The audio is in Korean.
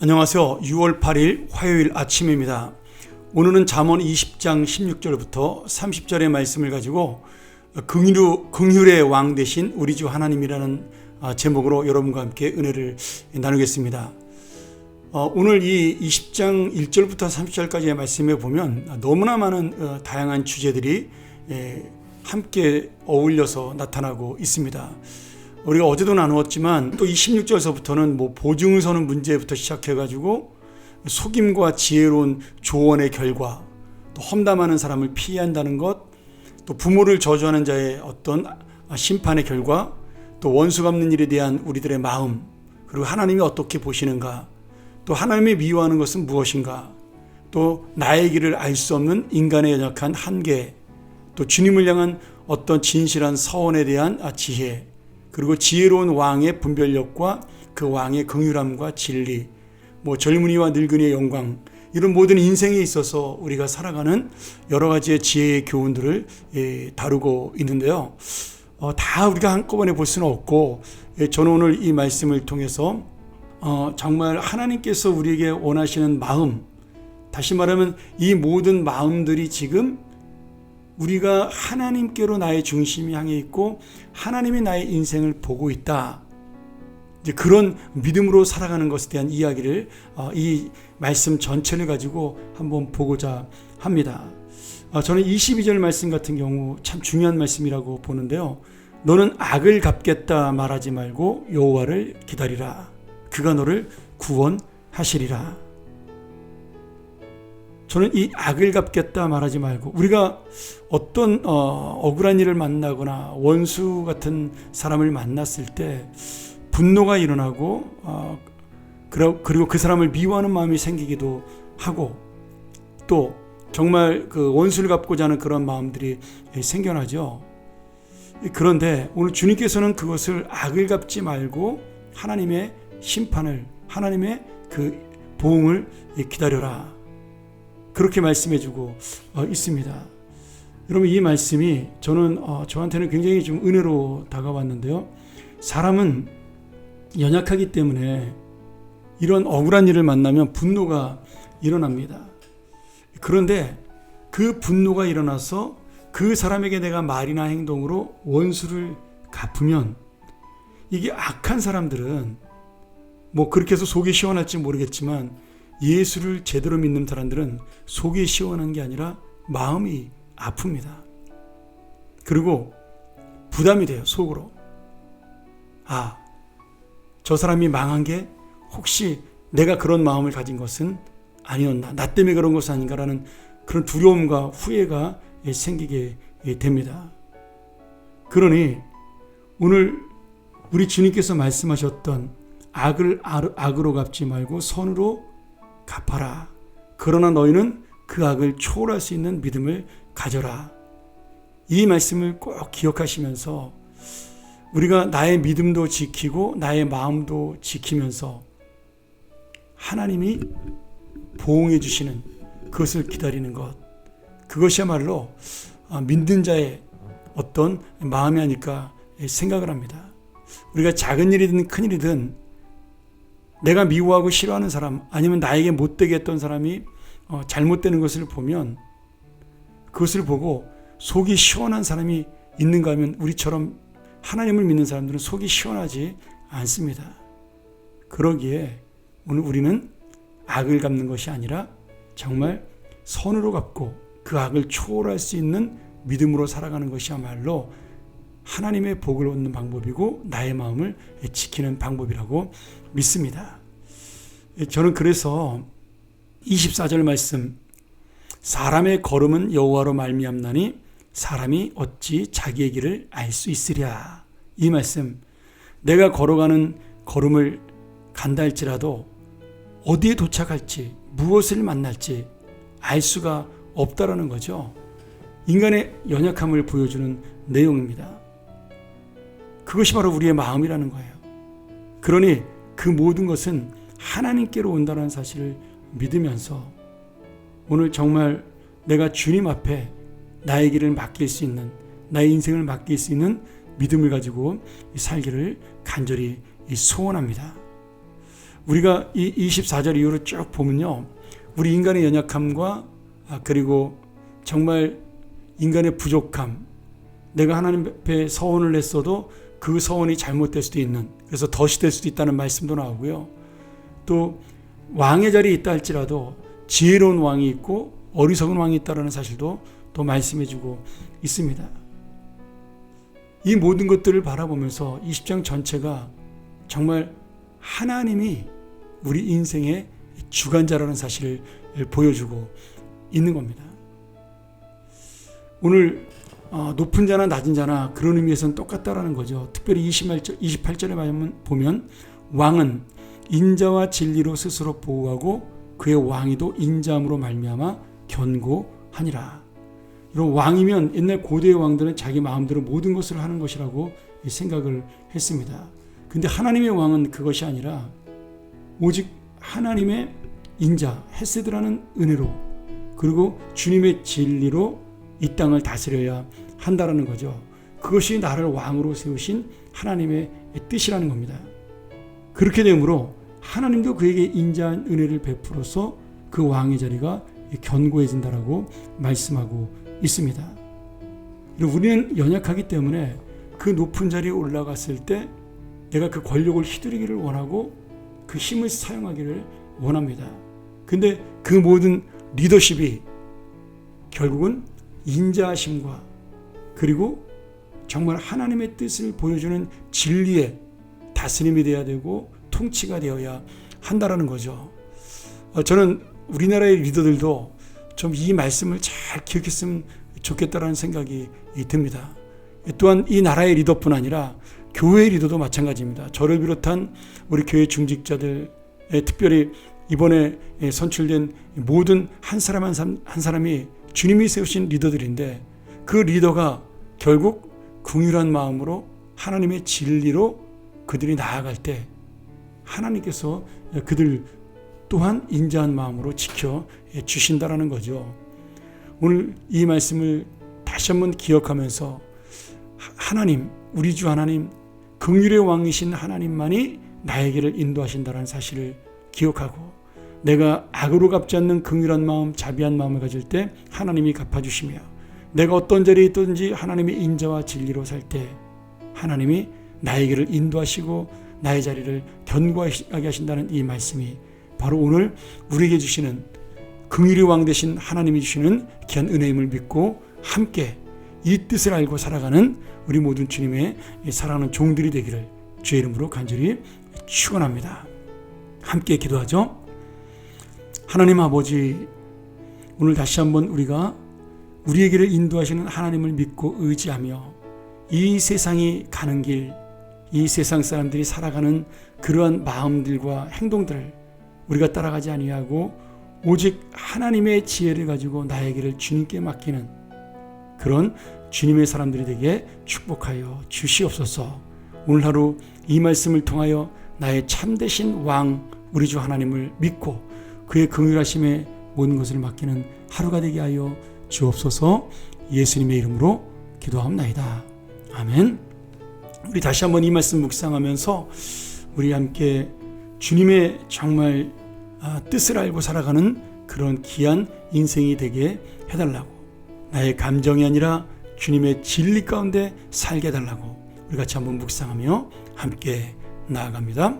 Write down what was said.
안녕하세요. 6월 8일 화요일 아침입니다. 오늘은 잠언 20장 16절부터 30절의 말씀을 가지고 긍휼의 왕 되신 우리 주 하나님이라는 제목으로 여러분과 함께 은혜를 나누겠습니다. 오늘 이 20장 1절부터 30절까지의 말씀에 보면 너무나 많은 다양한 주제들이 함께 어울려서 나타나고 있습니다. 우리가 어제도 나누었지만 또 26절서부터는 보증을 서는 문제부터 시작해가지고 속임과 지혜로운 조언의 결과, 또 험담하는 사람을 피해야 한다는 것, 또 부모를 저주하는 자의 어떤 심판의 결과, 또 원수 갚는 일에 대한 우리들의 마음, 그리고 하나님이 어떻게 보시는가, 또 하나님이 미워하는 것은 무엇인가, 또 나의 길을 알 수 없는 인간의 연약한 한계, 또 주님을 향한 어떤 진실한 서원에 대한 지혜, 그리고 지혜로운 왕의 분별력과 그 왕의 긍휼함과 진리, 젊은이와 늙은이의 영광, 이런 모든 인생에 있어서 우리가 살아가는 여러 가지의 지혜의 교훈들을 다루고 있는데요. 다 우리가 한꺼번에 볼 수는 없고, 저는 오늘 이 말씀을 통해서 정말 하나님께서 우리에게 원하시는 마음, 다시 말하면 이 모든 마음들이 지금 우리가 하나님께로 나의 중심이 향해 있고 하나님이 나의 인생을 보고 있다, 이제 그런 믿음으로 살아가는 것에 대한 이야기를 이 말씀 전체를 가지고 한번 보고자 합니다. 저는 22절 말씀 같은 경우 참 중요한 말씀이라고 보는데요. 너는 악을 갚겠다 말하지 말고 여호와를 기다리라. 그가 너를 구원하시리라. 저는 이 악을 갚겠다 말하지 말고, 우리가 어떤 억울한 일을 만나거나 원수 같은 사람을 만났을 때 분노가 일어나고 그리고 그 사람을 미워하는 마음이 생기기도 하고, 또 정말 그 원수를 갚고자 하는 그런 마음들이 생겨나죠. 그런데 오늘 주님께서는 그것을 악을 갚지 말고 하나님의 심판을, 하나님의 그 보응을 기다려라, 그렇게 말씀해주고 있습니다. 여러분, 이 말씀이 저한테는 굉장히 좀 은혜로 다가왔는데요. 사람은 연약하기 때문에 이런 억울한 일을 만나면 분노가 일어납니다. 그런데 그 분노가 일어나서 그 사람에게 내가 말이나 행동으로 원수를 갚으면, 이게 악한 사람들은 그렇게 해서 속이 시원할지 모르겠지만 예수를 제대로 믿는 사람들은 속이 시원한 게 아니라 마음이 아픕니다. 그리고 부담이 돼요, 속으로. 저 사람이 망한 게 혹시 내가 그런 마음을 가진 것은 아니었나, 나 때문에 그런 것은 아닌가라는 그런 두려움과 후회가 생기게 됩니다. 그러니 오늘 우리 주님께서 말씀하셨던 악을 악으로 갚지 말고 선으로 갚아라. 그러나 너희는 그 악을 초월할 수 있는 믿음을 가져라. 이 말씀을 꼭 기억하시면서 우리가 나의 믿음도 지키고 나의 마음도 지키면서 하나님이 보응해 주시는 그것을 기다리는 것, 그것이야말로 믿는 자의 어떤 마음이 아닐까 생각을 합니다. 우리가 작은 일이든 큰 일이든 내가 미워하고 싫어하는 사람, 아니면 나에게 못되게 했던 사람이 잘못되는 것을 보면, 그것을 보고 속이 시원한 사람이 있는가 하면 우리처럼 하나님을 믿는 사람들은 속이 시원하지 않습니다. 그러기에 오늘 우리는 악을 갚는 것이 아니라 정말 선으로 갚고 그 악을 초월할 수 있는 믿음으로 살아가는 것이야말로 하나님의 복을 얻는 방법이고 나의 마음을 지키는 방법이라고 믿습니다. 저는 그래서 24절 말씀, 사람의 걸음은 여호와로 말미암나니 사람이 어찌 자기의 길을 알 수 있으랴. 이 말씀, 내가 걸어가는 걸음을 간다 할지라도 어디에 도착할지, 무엇을 만날지 알 수가 없다라는 거죠. 인간의 연약함을 보여주는 내용입니다. 그것이 바로 우리의 마음이라는 거예요. 그러니 그 모든 것은 하나님께로 온다는 사실을 믿으면서 오늘 정말 내가 주님 앞에 나의 길을 맡길 수 있는, 나의 인생을 맡길 수 있는 믿음을 가지고 살기를 간절히 소원합니다. 우리가 이 24절 이후로 쭉 보면요, 우리 인간의 연약함과 그리고 정말 인간의 부족함, 내가 하나님 앞에 서원을 했어도 그 서원이 잘못될 수도 있는, 그래서 덫이 될 수도 있다는 말씀도 나오고요. 또 왕의 자리에 있다 할지라도 지혜로운 왕이 있고 어리석은 왕이 있다는 사실도 또 말씀해주고 있습니다. 이 모든 것들을 바라보면서 20장 전체가 정말 하나님이 우리 인생의 주관자라는 사실을 보여주고 있는 겁니다. 오늘 높은 자나 낮은 자나 그런 의미에서는 똑같다라는 거죠. 특별히 28절에 보면 왕은 인자와 진리로 스스로 보호하고 그의 왕위도 인자함으로 말미암아 견고하니라. 이런 왕이면 옛날 고대의 왕들은 자기 마음대로 모든 것을 하는 것이라고 생각을 했습니다. 근데 하나님의 왕은 그것이 아니라 오직 하나님의 인자, 헤세드라는 은혜로, 그리고 주님의 진리로 이 땅을 다스려야 한다라는 거죠. 그것이 나를 왕으로 세우신 하나님의 뜻이라는 겁니다. 그렇게 되므로 하나님도 그에게 인자한 은혜를 베풀어서 그 왕의 자리가 견고해진다라고 말씀하고 있습니다. 우리는 연약하기 때문에 그 높은 자리에 올라갔을 때 내가 그 권력을 휘두르기를 원하고 그 힘을 사용하기를 원합니다. 근데 그 모든 리더십이 결국은 인자하심과 그리고 정말 하나님의 뜻을 보여주는 진리의 다스림이 되어야 되고 통치가 되어야 한다라는 거죠. 저는 우리나라의 리더들도 좀 이 말씀을 잘 기억했으면 좋겠다라는 생각이 듭니다. 또한 이 나라의 리더뿐 아니라 교회의 리더도 마찬가지입니다. 저를 비롯한 우리 교회 중직자들, 특별히 이번에 선출된 모든 한 사람 한 사람이 주님이 세우신 리더들인데, 그 리더가 결국 긍휼한 마음으로 하나님의 진리로 그들이 나아갈 때 하나님께서 그들 또한 인자한 마음으로 지켜 주신다라는 거죠. 오늘 이 말씀을 다시 한번 기억하면서 하나님, 우리 주 하나님, 긍휼의 왕이신 하나님만이 나에게를 인도하신다는 사실을 기억하고, 내가 악으로 갚지 않는 긍휼한 마음, 자비한 마음을 가질 때 하나님이 갚아주시며, 내가 어떤 자리에 있든지 하나님의 인자와 진리로 살 때 하나님이 나에게를 인도하시고 나의 자리를 견고하게 하신다는 이 말씀이 바로 오늘 우리에게 주시는 긍휼의 왕 되신 하나님이 주시는 귀한 은혜임을 믿고 함께 이 뜻을 알고 살아가는 우리 모든 주님의 사랑하는 종들이 되기를 주의 이름으로 간절히 축원합니다. 함께 기도하죠. 하나님 아버지, 오늘 다시 한번 우리가 우리에게를 인도하시는 하나님을 믿고 의지하며 이 세상이 가는 길, 이 세상 사람들이 살아가는 그러한 마음들과 행동들을 우리가 따라가지 아니하고 오직 하나님의 지혜를 가지고 나의 길을 주님께 맡기는 그런 주님의 사람들이 되게 축복하여 주시옵소서. 오늘 하루 이 말씀을 통하여 나의 참되신 왕 우리 주 하나님을 믿고 그의 긍휼하심에 모든 것을 맡기는 하루가 되게 하여 주옵소서. 예수님의 이름으로 기도합나이다. 아멘. 우리 다시 한번 이 말씀 묵상하면서 우리 함께 주님의 정말 뜻을 알고 살아가는 그런 귀한 인생이 되게 해달라고, 나의 감정이 아니라 주님의 진리 가운데 살게 해달라고 우리 같이 한번 묵상하며 함께 나아갑니다.